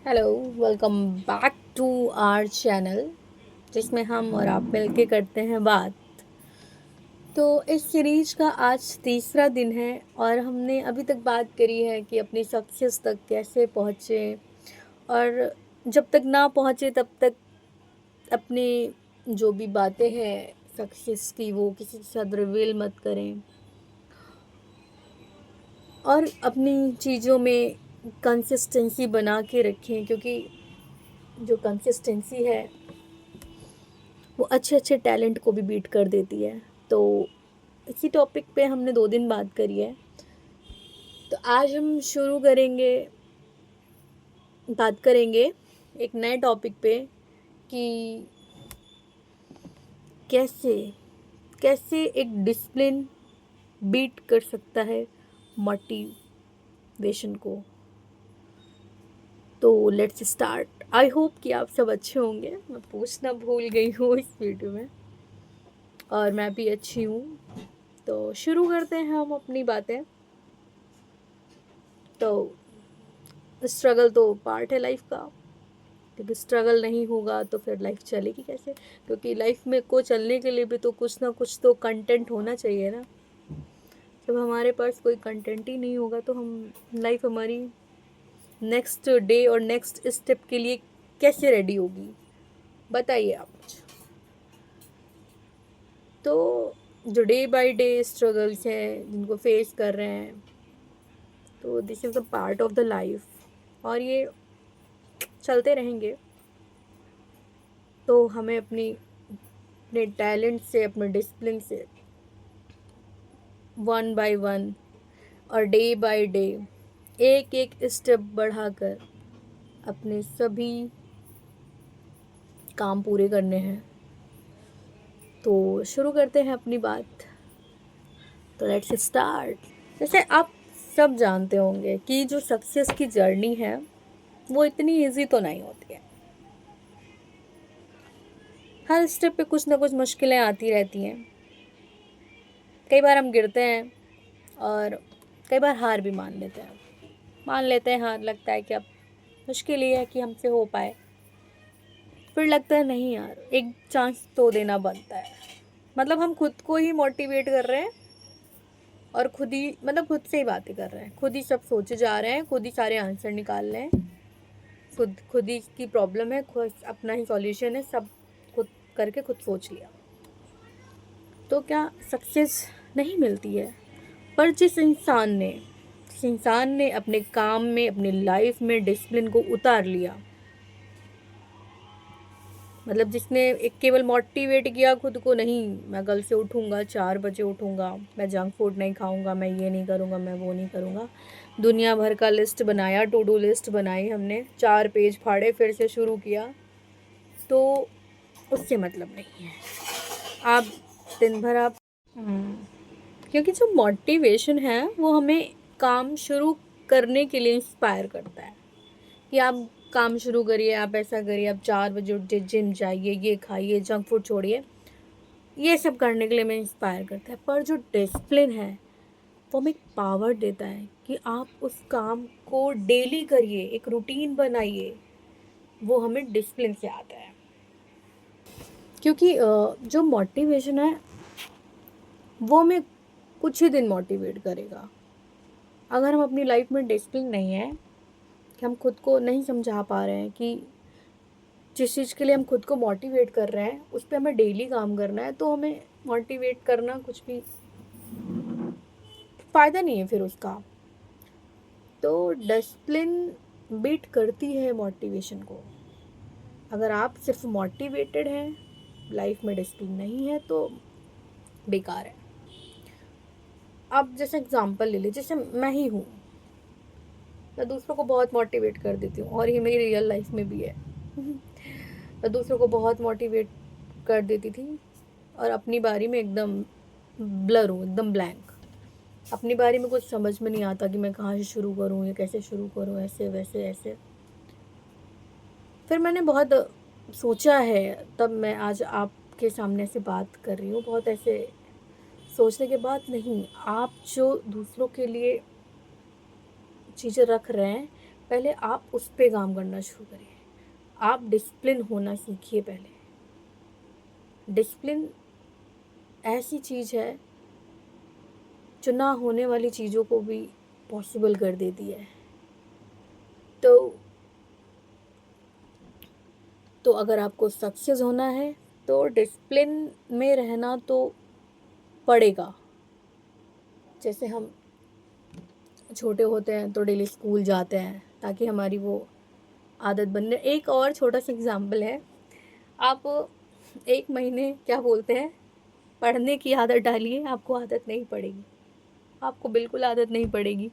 Hello, welcome back to our channel जिसमें हम और आप मिलके करते हैं बात। तो इस सीरीज का आज तीसरा दिन है और हमने अभी तक बात करी है कि अपनी सक्सेस तक कैसे पहुँचे और जब तक ना पहुँचे तब तक अपनी जो भी बातें हैं सक्सेस की वो किसी के साथ रिवील मत करें और अपनी चीज़ों में कंसिस्टेंसी बना के रखें, क्योंकि जो कंसिस्टेंसी है वो अच्छे अच्छे टैलेंट को भी बीट कर देती है। तो इसी टॉपिक पे हमने 2 दिन बात करी है। तो आज हम शुरू करेंगे, बात करेंगे एक नए टॉपिक पे कि कैसे कैसे एक डिसिप्लिन बीट कर सकता है मोटिवेशन को। तो लेट्स स्टार्ट। आई होप कि आप सब अच्छे होंगे। मैं पूछना भूल गई हूँ इस वीडियो में, और मैं भी अच्छी हूँ। तो शुरू करते हैं हम अपनी बातें। तो स्ट्रगल तो पार्ट है लाइफ का, क्योंकि स्ट्रगल नहीं होगा तो फिर लाइफ चलेगी कैसे। क्योंकि लाइफ में को चलने के लिए भी तो कुछ ना कुछ तो कंटेंट होना चाहिए ना। जब हमारे पास कोई कंटेंट ही नहीं होगा तो हम लाइफ हमारी नेक्स्ट डे और नेक्स्ट स्टेप के लिए कैसे रेडी होगी, बताइए आप मुझे। तो जो डे बाय डे स्ट्रगल्स हैं जिनको फेस कर रहे हैं, तो this is the part of the life और ये चलते रहेंगे। तो हमें अपने टैलेंट से, अपने डिसिप्लिन से वन बाय वन और डे बाय डे एक एक स्टेप बढ़ाकर अपने सभी काम पूरे करने हैं। तो शुरू करते हैं अपनी बात। तो लेट्स स्टार्ट। जैसे आप सब जानते होंगे कि जो सक्सेस की जर्नी है वो इतनी इजी तो नहीं होती है। हर स्टेप पे कुछ ना कुछ मुश्किलें आती रहती हैं। कई बार हम गिरते हैं और कई बार हार भी मान लेते हैं हार। लगता है कि अब मुश्किल ही है कि हमसे हो पाए। फिर लगता है नहीं यार, एक चांस तो देना बनता है। मतलब हम खुद को ही मोटिवेट कर रहे हैं और खुद ही, मतलब खुद से ही बातें कर रहे हैं, खुद ही सब सोचे जा रहे हैं, खुद ही सारे आंसर निकाल रहे हैं। खुद ही की प्रॉब्लम है, खुद अपना ही सॉल्यूशन है, सब खुद करके खुद सोच लिया। तो क्या सक्सेस नहीं मिलती है? पर जिस इंसान ने अपने काम में, अपनी लाइफ में डिसिप्लिन को उतार लिया, मतलब जिसने एक केवल मोटिवेट किया खुद को, नहीं मैं कल से उठूँगा, 4 बजे उठूँगा, मैं जंक फूड नहीं खाऊँगा, मैं ये नहीं करूँगा, मैं वो नहीं करूँगा, दुनिया भर का लिस्ट बनाया, टू डू लिस्ट बनाई हमने, 4 पेज फाड़े, फिर से शुरू किया, तो उससे मतलब नहीं है। आप दिन भर आप क्योंकि जो मोटिवेशन है वो हमें काम शुरू करने के लिए इंस्पायर करता है कि आप काम शुरू करिए, आप ऐसा करिए, आप 4 बजे उठिए, जिम जाइए, ये खाइए, जंक फूड छोड़िए, ये सब करने के लिए हमें इंस्पायर करता है। पर जो डिसिप्लिन है वो हमें पावर देता है कि आप उस काम को डेली करिए, एक रूटीन बनाइए। वो हमें डिसिप्लिन से आता है। क्योंकि जो मोटिवेशन है वो हमें कुछ ही दिन मोटिवेट करेगा। अगर हम अपनी लाइफ में डिसिप्लिन नहीं है, कि हम खुद को नहीं समझा पा रहे हैं कि जिस चीज़ के लिए हम खुद को मोटिवेट कर रहे हैं उस पर हमें डेली काम करना है, तो हमें मोटिवेट करना कुछ भी फ़ायदा नहीं है फिर उसका। तो डिसिप्लिन बीट करती है मोटिवेशन को। अगर आप सिर्फ मोटिवेटेड हैं, लाइफ में डिसिप्लिन नहीं है, तो बेकार है। आप जैसे एग्जांपल ले लीजिए, जैसे मैं ही हूँ, मैं दूसरों को बहुत मोटिवेट कर देती हूँ और ये मेरी रियल लाइफ में भी है। मैं दूसरों को बहुत मोटिवेट कर देती थी और अपनी बारी में एकदम ब्लर हूँ, एकदम ब्लैंक। अपनी बारी में कुछ समझ में नहीं आता कि मैं कहाँ से शुरू करूँ, या कैसे शुरू करूँ, ऐसे वैसे ऐसे। फिर मैंने बहुत सोचा है, तब मैं आज आपके सामने से बात कर रही हूँ। बहुत ऐसे सोचने के बाद, नहीं, आप जो दूसरों के लिए चीज़ें रख रहे हैं पहले आप उस पे काम करना शुरू करिए। आप डिसिप्लिन होना सीखिए पहले। डिसिप्लिन ऐसी चीज़ है जो ना होने वाली चीज़ों को भी पॉसिबल कर देती है। तो अगर आपको सक्सेस होना है तो डिसिप्लिन में रहना तो पड़ेगा। जैसे हम छोटे होते हैं तो डेली स्कूल जाते हैं ताकि हमारी वो आदत बन जाए। एक और छोटा सा एग्जाम्पल है, आप 1 महीने क्या बोलते हैं पढ़ने की आदत डालिए, आपको आदत नहीं पड़ेगी, आपको बिल्कुल आदत नहीं पड़ेगी।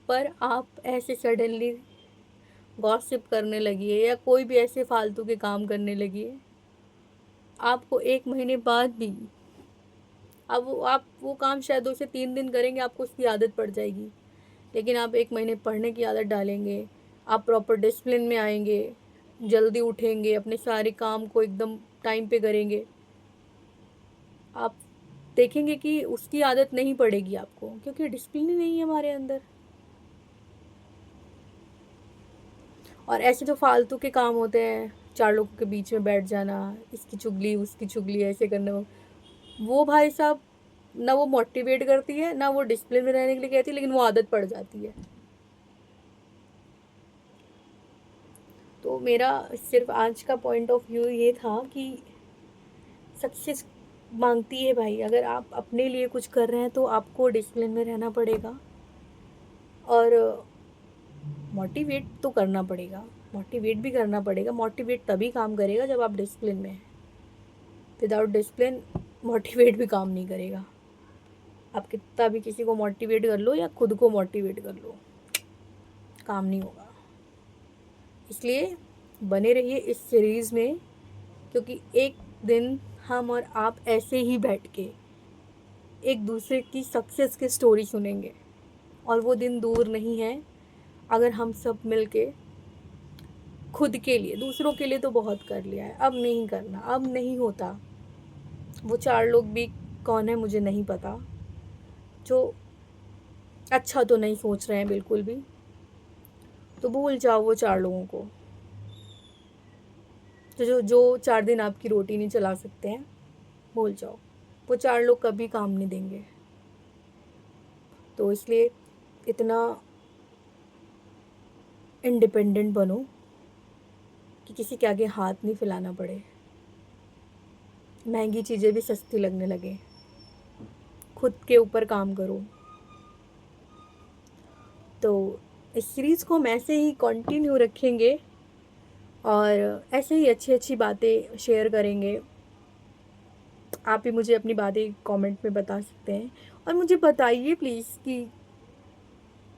पर आप ऐसे सडनली गॉसिप करने लगिए या कोई भी ऐसे फालतू के काम करने लगिए, आपको 1 महीने बाद भी अब आप वो काम शायद 2 से 3 दिन करेंगे, आपको उसकी आदत पड़ जाएगी। लेकिन आप 1 महीने पढ़ने की आदत डालेंगे, आप प्रॉपर डिसिप्लिन में आएंगे, जल्दी उठेंगे, अपने सारे काम को एकदम टाइम पे करेंगे, आप देखेंगे कि उसकी आदत नहीं पड़ेगी आपको, क्योंकि डिसिप्लिन ही नहीं है हमारे अंदर। और ऐसे जो फालतू के काम होते हैं, 4 लोगों के बीच में बैठ जाना, इसकी चुगली उसकी चुगली ऐसे करना, वो भाई साहब ना वो मोटिवेट करती है ना वो डिसिप्लिन में रहने के लिए कहती है, लेकिन वो आदत पड़ जाती है। तो मेरा सिर्फ आज का पॉइंट ऑफ व्यू ये था कि सक्सेस मांगती है भाई, अगर आप अपने लिए कुछ कर रहे हैं तो आपको डिसिप्लिन में रहना पड़ेगा और मोटिवेट तो करना पड़ेगा, मोटिवेट भी करना पड़ेगा। मोटिवेट तभी काम करेगा जब आप डिसिप्लिन में हैं। विदाउट डिसिप्लिन मोटिवेट भी काम नहीं करेगा। आप कितना भी किसी को मोटिवेट कर लो या खुद को मोटिवेट कर लो, काम नहीं होगा। इसलिए बने रहिए इस सीरीज़ में, क्योंकि एक दिन हम और आप ऐसे ही बैठ के एक दूसरे की सक्सेस की स्टोरी सुनेंगे और वो दिन दूर नहीं है अगर हम सब मिलके खुद के लिए, दूसरों के लिए तो बहुत कर लिया है, अब नहीं करना, अब नहीं होता। वो 4 लोग भी कौन है मुझे नहीं पता, जो अच्छा तो नहीं सोच रहे हैं बिल्कुल भी, तो भूल जाओ वो 4 लोगों को। तो जो 4 दिन आपकी रोटी नहीं चला सकते हैं, भूल जाओ, वो 4 लोग कभी काम नहीं देंगे। तो इसलिए इतना इंडिपेंडेंट बनो कि किसी के आगे हाथ नहीं फैलाना पड़े, महंगी चीज़ें भी सस्ती लगने लगे, खुद के ऊपर काम करो। तो इस सीरीज़ को हम ऐसे ही कंटिन्यू रखेंगे और ऐसे ही अच्छी अच्छी बातें शेयर करेंगे। आप भी मुझे अपनी बातें कमेंट में बता सकते हैं और मुझे बताइए प्लीज़ कि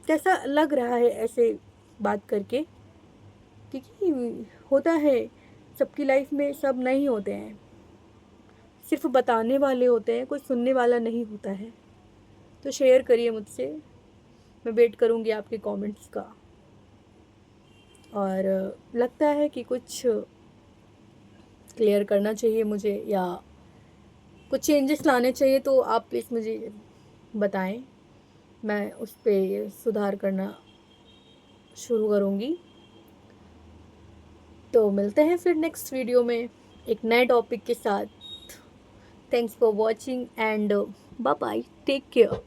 कैसा लग रहा है ऐसे बात करके, क्योंकि होता है सबकी लाइफ में सब नहीं होते हैं, सिर्फ बताने वाले होते हैं, कोई सुनने वाला नहीं होता है। तो शेयर करिए मुझसे, मैं वेट करूँगी आपके कमेंट्स का। और लगता है कि कुछ क्लियर करना चाहिए मुझे या कुछ चेंजेस लाने चाहिए, तो आप प्लीज़ मुझे बताएं, मैं उस पर सुधार करना शुरू करूँगी। तो मिलते हैं फिर नेक्स्ट वीडियो में एक नए टॉपिक के साथ। Thanks for watching and bye bye, take care.